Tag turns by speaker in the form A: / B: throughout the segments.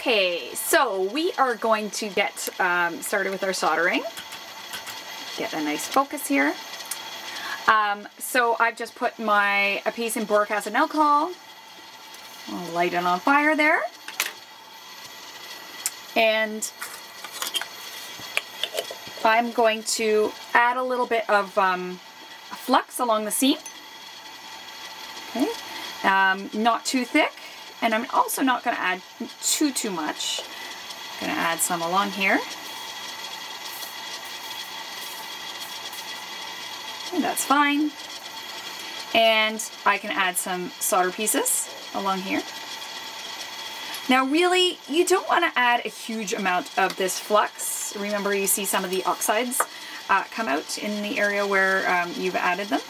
A: Okay, so we are going to get started with our soldering. Get a nice focus here. So I've just put a piece in boric acid and alcohol. I'll light it on fire there. And I'm going to add a little bit of flux along the seam. Okay, not too thick. And I'm also not going to add too much. I'm going to add some along here. Okay, that's fine. And I can add some solder pieces along here. Now really, you don't want to add a huge amount of this flux. Remember, you see some of the oxides come out in the area where you've added them.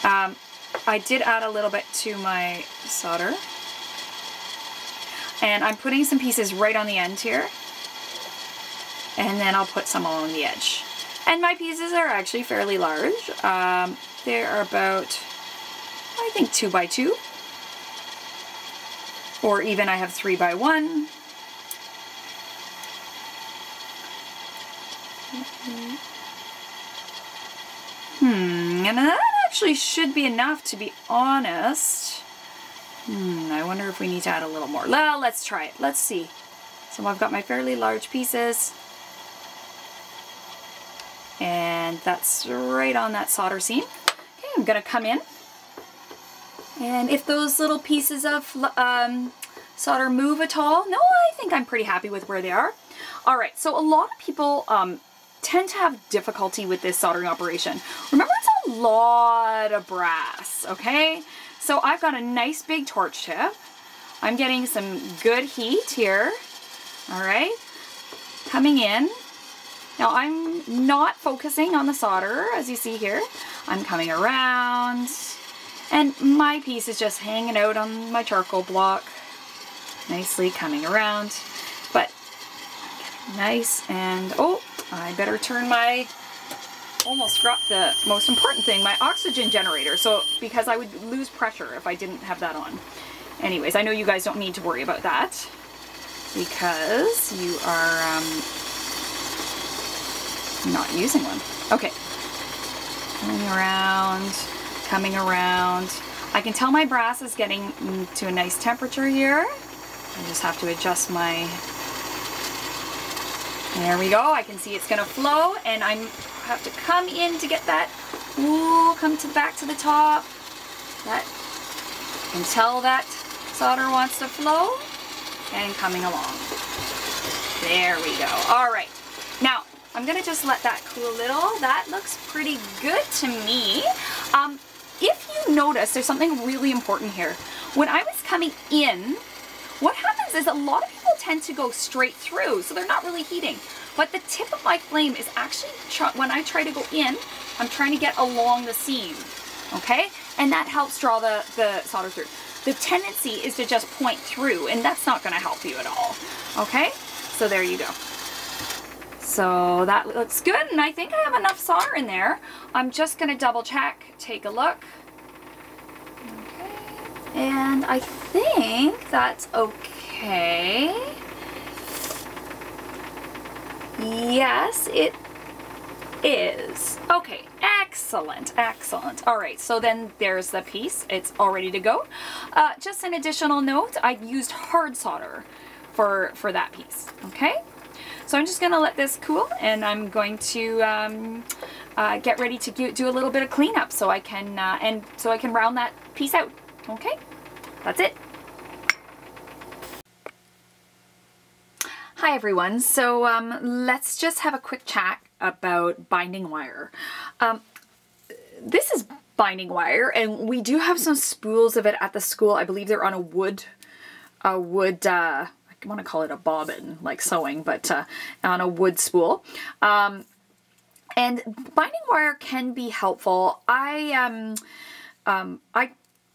A: I did add a little bit to my solder. And I'm putting some pieces right on the end here. And then I'll put some along the edge. And my pieces are actually fairly large. They are about, I think, 2 by 2. Or even I have 3 by 1. And that actually should be enough, to be honest. I wonder if we need to add a little more. Well, let's try it. Let's see. So I've got my fairly large pieces. And that's right on that solder seam. Okay, I'm going to come in. And if those little pieces of solder move at all, no, I think I'm pretty happy with where they are. All right, so a lot of people tend to have difficulty with this soldering operation. Remember, it's a lot of brass, okay? So I've got a nice big torch tip. I'm getting some good heat here. All right, coming in. Now I'm not focusing on the solder, as you see here. I'm coming around, and my piece is just hanging out on my charcoal block, nicely coming around. But nice, and oh, I better turn my, almost forgot the most important thing, my oxygen generator. So, because I would lose pressure if I didn't have that on. Anyways, I know you guys don't need to worry about that because you are not using one. Okay. Coming around. I can tell my brass is getting to a nice temperature here. I just have to adjust my, there we go. I can see it's gonna flow, and I have to come in to get that. Ooh, come to back to the top. That, you can tell that solder wants to flow, and coming along. There we go. All right. Now, I'm gonna just let that cool a little. That looks pretty good to me. If you notice, there's something really important here. When I was coming in, what happens is a lot of people tend to go straight through, so they're not really heating. But the tip of my flame is actually, when I try to go in, I'm trying to get along the seam, okay? And that helps draw the solder through. The tendency is to just point through, and that's not gonna help you at all, okay? So there you go. So that looks good, and I think I have enough solder in there. I'm just gonna double check, take a look. Okay, and I think that's okay. Yes, it is. Okay, excellent, excellent. All right, so then there's the piece. It's all ready to go. Just an additional note, I used hard solder for that piece, okay? So I'm just gonna let this cool, and I'm going to get ready to do a little bit of cleanup so I can round that piece out. Okay, that's it. Hi everyone. So let's just have a quick chat about binding wire. This is binding wire, and we do have some spools of it at the school. I believe they're on a wood. I want to call it a bobbin, like sewing, but on a wood spool. And binding wire can be helpful. I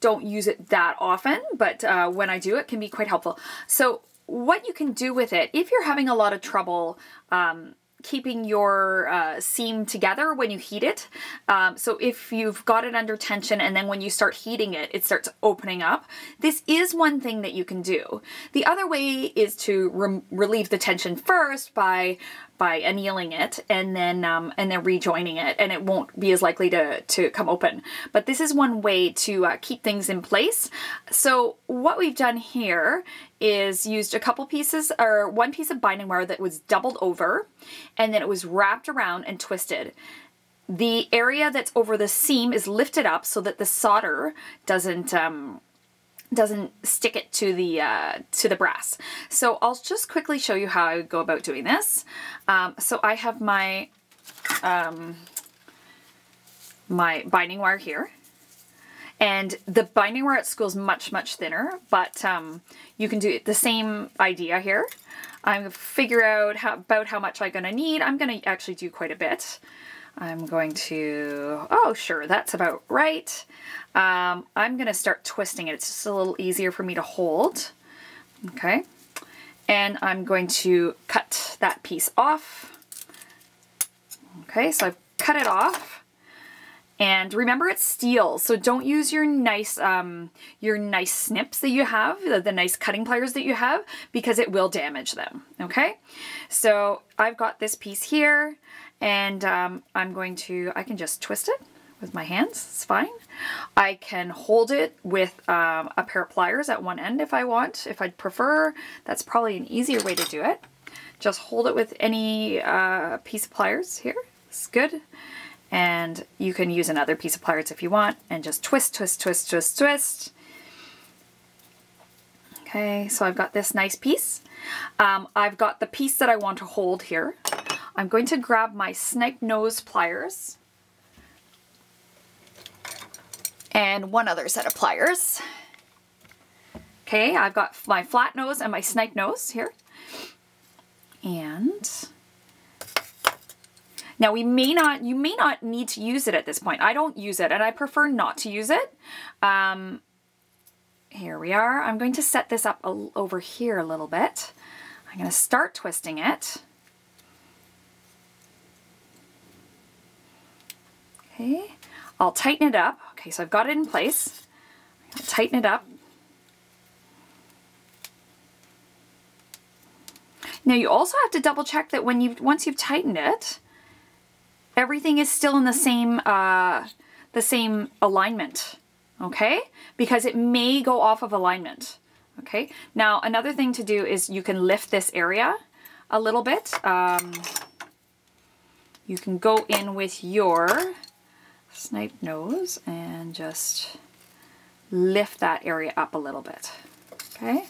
A: don't use it that often, but when I do, it can be quite helpful. So what you can do with it, if you're having a lot of trouble keeping your seam together when you heat it. So if you've got it under tension and then when you start heating it, it starts opening up. This is one thing that you can do. The other way is to relieve the tension first by annealing it and then rejoining it, and it won't be as likely to come open. But this is one way to keep things in place. So what we've done here is used a couple pieces, or one piece of binding wire that was doubled over, and then it was wrapped around and twisted. The area that's over the seam is lifted up so that the solder doesn't stick it to the brass. So I'll just quickly show you how I would go about doing this. So I have my my binding wire here, and the binding wire at school is much thinner, but you can do the same idea here. I'm gonna figure out about how much I'm gonna need. I'm gonna actually do quite a bit. I'm going to, oh sure, that's about right. I'm going to start twisting it. It's just a little easier for me to hold. Okay. And I'm going to cut that piece off. Okay, so I've cut it off. And remember, it's steel, so don't use your nice snips that you have, the nice cutting pliers that you have, because it will damage them. Okay, so I've got this piece here, and I can just twist it with my hands. It's fine. I can hold it with a pair of pliers at one end if I want. If I'd prefer, that's probably an easier way to do it. Just hold it with any piece of pliers here. It's good. And you can use another piece of pliers if you want, and just twist, twist, twist, twist, twist. Okay, so I've got this nice piece. I've got the piece that I want to hold here. I'm going to grab my snake nose pliers and one other set of pliers. Okay, I've got my flat nose and my snake nose here. And now you may not need to use it at this point. I don't use it, and I prefer not to use it. Here we are. I'm going to set this up over here a little bit. I'm going to start twisting it. Okay, I'll tighten it up. Okay, so I've got it in place. I'm going to tighten it up. Now you also have to double check that once you've tightened it, everything is still in the same alignment, okay? Because it may go off of alignment, okay? Now another thing to do is you can lift this area a little bit. You can go in with your snipe nose and just lift that area up a little bit, okay?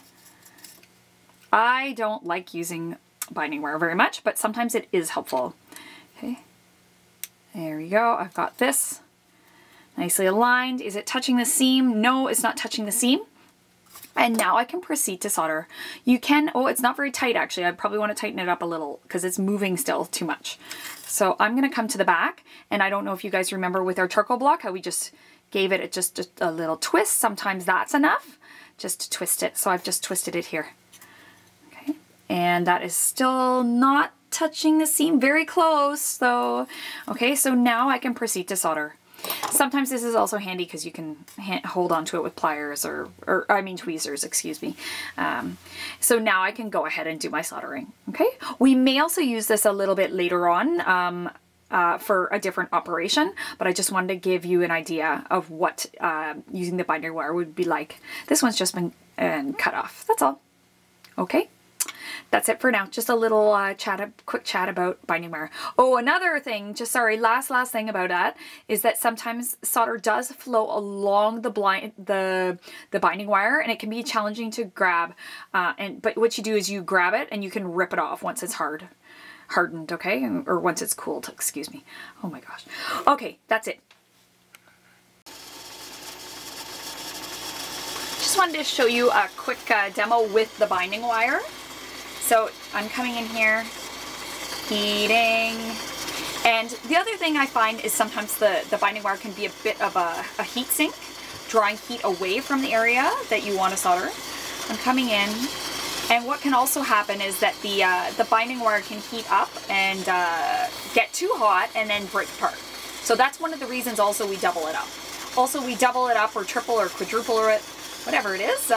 A: I don't like using binding wire very much, but sometimes it is helpful, okay? There we go. I've got this nicely aligned. Is it touching the seam? No, it's not touching the seam. And now I can proceed to solder. You can, oh, it's not very tight actually. I probably want to tighten it up a little because it's moving still too much. So I'm going to come to the back, and I don't know if you guys remember with our charcoal block how we just gave it just a little twist. Sometimes that's enough just to twist it. So I've just twisted it here. Okay. And that is still not touching the seam, very close though. Okay, so now I can proceed to solder. Sometimes this is also handy because you can hold on to it with pliers or I mean tweezers, excuse me. So now I can go ahead and do my soldering. Okay, we may also use this a little bit later on for a different operation, but I just wanted to give you an idea of what using the binder wire would be like. This one's just been cut off, that's all. Okay. That's it for now. Just a little quick chat about binding wire. Oh, another thing, just sorry, last thing about that is that sometimes solder does flow along the binding wire, and it can be challenging to grab. But what you do is you grab it and you can rip it off once it's hardened, okay, or once it's cooled. Excuse me. Oh my gosh. Okay, that's it. Just wanted to show you a quick demo with the binding wire. So I'm coming in here, heating, and the other thing I find is sometimes the binding wire can be a bit of a heat sink, drawing heat away from the area that you want to solder. I'm coming in And what can also happen is that the binding wire can heat up and get too hot and then break apart. So that's one of the reasons also we double it up. Also, we double it up or triple or quadruple or whatever it is,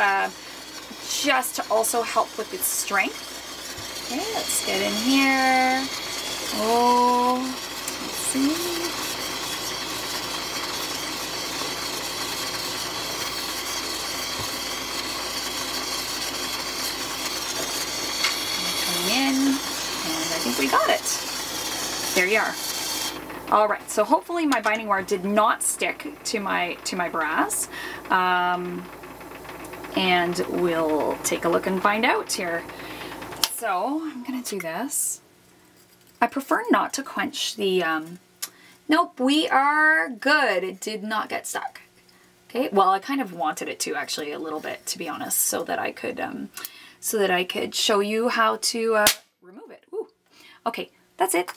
A: just to also help with its strength. Okay, let's get in here. Oh, let's see. In, and I think we got it. There you are. All right, so hopefully my binding wire did not stick to my brass, and we'll take a look and find out here. So I'm gonna do this. I prefer not to quench the. Nope, we are good. It did not get stuck. Okay, well I kind of wanted it to actually a little bit, to be honest, so that I could show you how to remove it. Ooh. Okay, that's it.